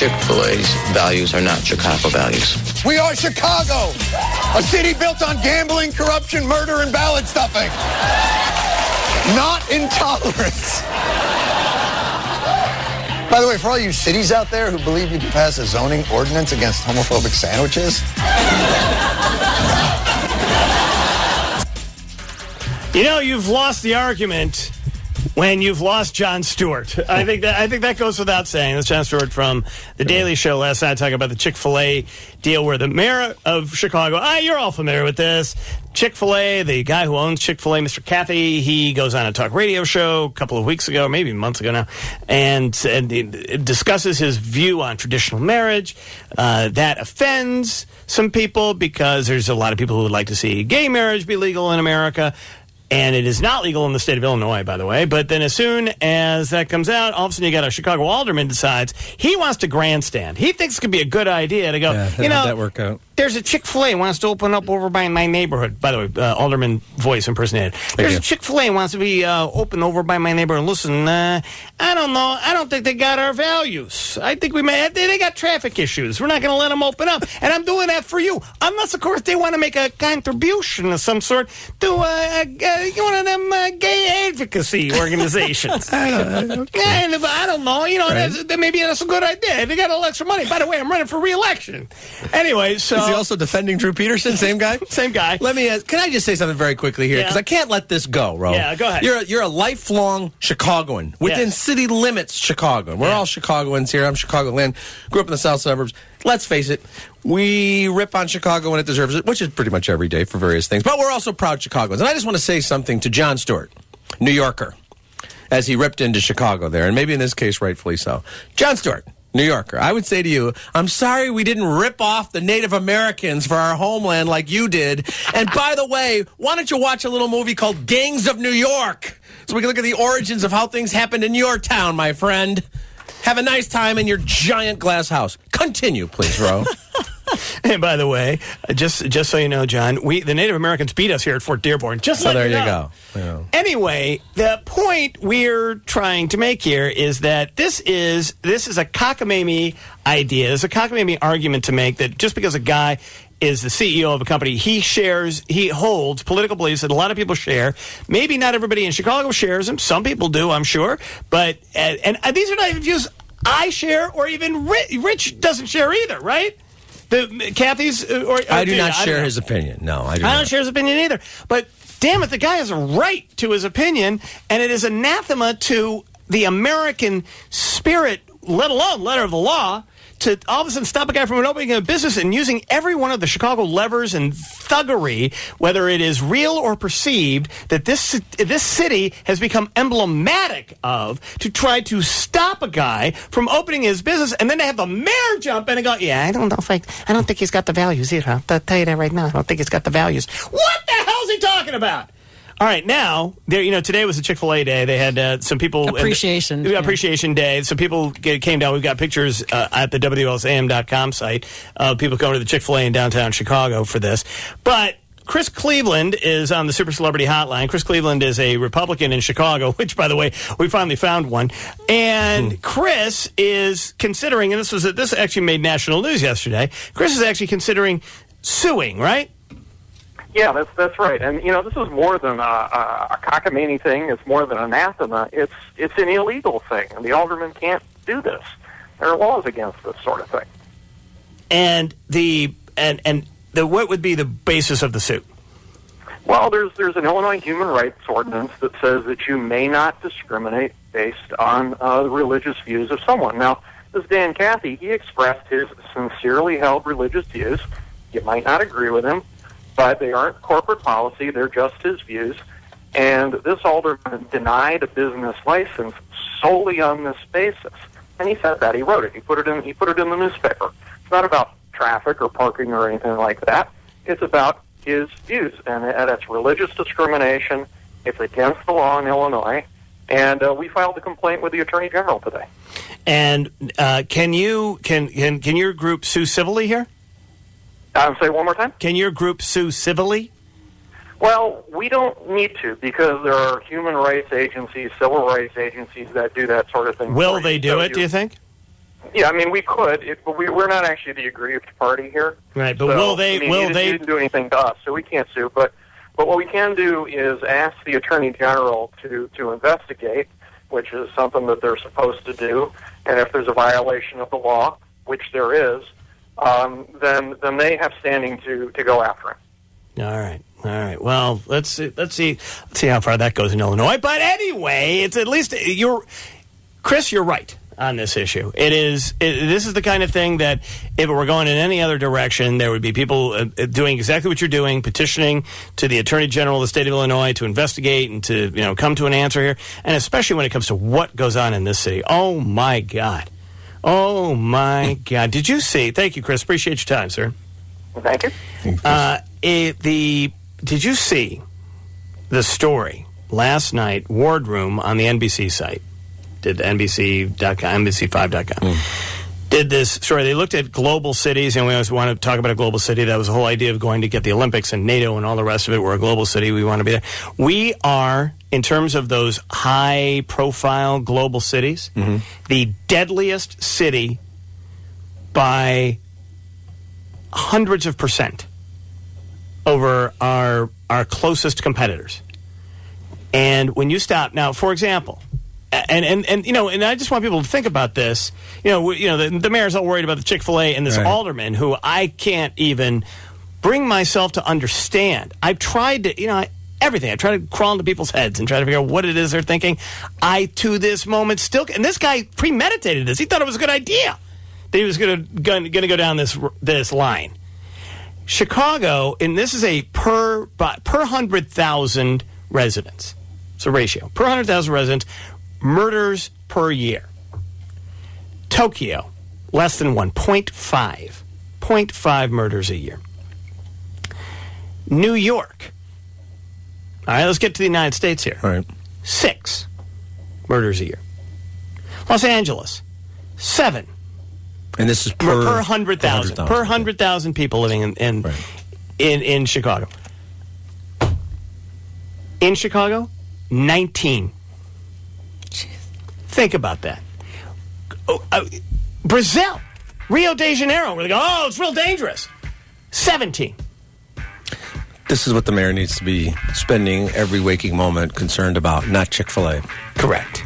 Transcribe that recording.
Chick-fil-A's values are not Chicago values. We are Chicago, a city built on gambling, corruption, murder, and ballot stuffing. Not intolerance. By the way, for all you cities out there who believe you can pass a zoning ordinance against homophobic sandwiches, you know, you've lost the argument when you've lost Jon Stewart. I think that goes without saying. That's Jon Stewart from The Daily Show last night talking about the Chick-fil-A deal where the mayor of Chicago, you're all familiar with this, Chick-fil-A, the guy who owns Chick-fil-A, Mr. Cathy, he goes on a talk radio show a couple of weeks ago, maybe months ago now, and it discusses his view on traditional marriage. That offends some people because there's a lot of people who would like to see gay marriage be legal in America. And it is not legal in the state of Illinois, by the way. But then as soon as that comes out, all of a sudden you got a Chicago alderman decides he wants to grandstand. He thinks it could be a good idea to go, that work out. There's a Chick-fil-A wants to open up over by my neighborhood. By the way, alderman voice impersonated. There's a Chick-fil-A wants to be open over by my neighborhood. Listen, I don't know. I don't think they got our values. I think they got traffic issues. We're not going to let them open up. And I'm doing that for you. Unless, of course, they want to make a contribution of some sort to one of them gay advocacy organizations. I don't know. You know, right. Maybe that's a good idea. They got a little extra money. By the way, I'm running for re-election. Anyway, so... Is he also defending Drew Peterson? Same guy? Same guy. Let me ask, can I just say something very quickly here? Because I can't let this go, Ro. Yeah, go ahead. You're a lifelong Chicagoan. Within city limits, Chicagoan. We're all Chicagoans here. I'm Chicagoland. Grew up in the south suburbs. Let's face it, we rip on Chicago when it deserves it, which is pretty much every day for various things. But we're also proud Chicagoans. And I just want to say something to Jon Stewart, New Yorker, as he ripped into Chicago there, and maybe in this case, rightfully so. Jon Stewart, New Yorker, I would say to you, I'm sorry we didn't rip off the Native Americans for our homeland like you did. And by the way, why don't you watch a little movie called Gangs of New York so we can look at the origins of how things happened in your town, my friend. Have a nice time in your giant glass house. Continue, please, Ro. And by the way, just so you know, John, the Native Americans beat us here at Fort Dearborn. There you go. Yeah. Anyway, the point we're trying to make here is that this is a cockamamie idea. It's a cockamamie argument to make that just because a guy is the CEO of a company, he holds political beliefs that a lot of people share. Maybe not everybody in Chicago shares them. Some people do, I'm sure. But and these are not even views I share, or even Rich doesn't share either, right? Kathy's I do not share his opinion. No, I don't share his opinion either. But damn it, the guy has a right to his opinion, and it is anathema to the American spirit, let alone letter of the law, to all of a sudden stop a guy from opening a business and using every one of the Chicago levers and thuggery, whether it is real or perceived, that this city has become emblematic of, to try to stop a guy from opening his business, and then to have the mayor jump in and go, I don't think he's got the values either. I'll tell you that right now. I don't think he's got the values. What the hell's he talking about? All right, now, today was a Chick-fil-A day. They had some people... Appreciation Day. Some people came down. We've got pictures at the WLSAM.com site of people going to the Chick-fil-A in downtown Chicago for this. But Chris Cleveland is on the Super Celebrity Hotline. Chris Cleveland is a Republican in Chicago, which, by the way, we finally found one. And Chris is considering, and this actually made national news yesterday, Chris is actually considering suing, right? Yeah, that's right. And, this is more than a cockamamie thing. It's more than anathema. It's an illegal thing, and the alderman can't do this. There are laws against this sort of thing. And what would be the basis of the suit? Well, there's an Illinois human rights ordinance that says that you may not discriminate based on the religious views of someone. Now, this Dan Cathy, he expressed his sincerely held religious views. You might not agree with him, but they aren't corporate policy. They're just his views. And this alderman denied a business license solely on this basis. And he said that. He wrote it. He put it in the newspaper. It's not about traffic or parking or anything like that. It's about his views. And that's religious discrimination. It's against the law in Illinois. And we filed a complaint with the Attorney General today. And can your group sue civilly here? Say one more time? Can your group sue civilly? Well, we don't need to, because there are human rights agencies, civil rights agencies that do that sort of thing. Will they do it, do you think? Yeah, I mean, we could, but we're not actually the aggrieved party here. Right, but So, will they? I mean, will he they? didn't do anything to us, so we can't sue. But what we can do is ask the Attorney General to investigate, which is something that they're supposed to do. And if there's a violation of the law, which there is, then they have standing to go after him. All right. Well, let's see how far that goes in Illinois. But anyway, it's at least Chris, you're right on this issue. This is the kind of thing that if it were going in any other direction, there would be people doing exactly what you're doing, petitioning to the Attorney General of the state of Illinois to investigate and to come to an answer here. And especially when it comes to what goes on in this city. Oh my God. Did you see? Thank you, Chris. Appreciate your time, sir. Thank you. Did you see the story last night, Wardroom on the NBC site? Did NBC.com, NBC5.com. Did this story. They looked at global cities, and we always want to talk about a global city. That was the whole idea of going to get the Olympics and NATO and all the rest of it. We're a global city. We want to be there. We are, in terms of those high-profile global cities, the deadliest city by hundreds of percent over our closest competitors. And when you stop now, for example, and I just want people to think about this. The mayor's all worried about the Chick-fil-A and this alderman who I can't even bring myself to understand. I've tried to, everything. I try to crawl into people's heads and try to figure out what it is they're thinking. I, to this moment, still, and this guy premeditated this. He thought it was a good idea that he was going to go down this line. Chicago, and this is a per 100,000 residents. It's a ratio. Per 100,000 residents, murders per year. Tokyo, less than 1.5. 0.5 murders a year. New York. All right, let's get to the United States here. All right. 6 murders a year. Los Angeles, 7. And this is per 100,000. Per 100,000 people living in Chicago. In Chicago, 19. Jeez. Think about that. Brazil, Rio de Janeiro, where they go, it's real dangerous. 17. This is what the mayor needs to be spending every waking moment concerned about, not Chick-fil-A. Correct.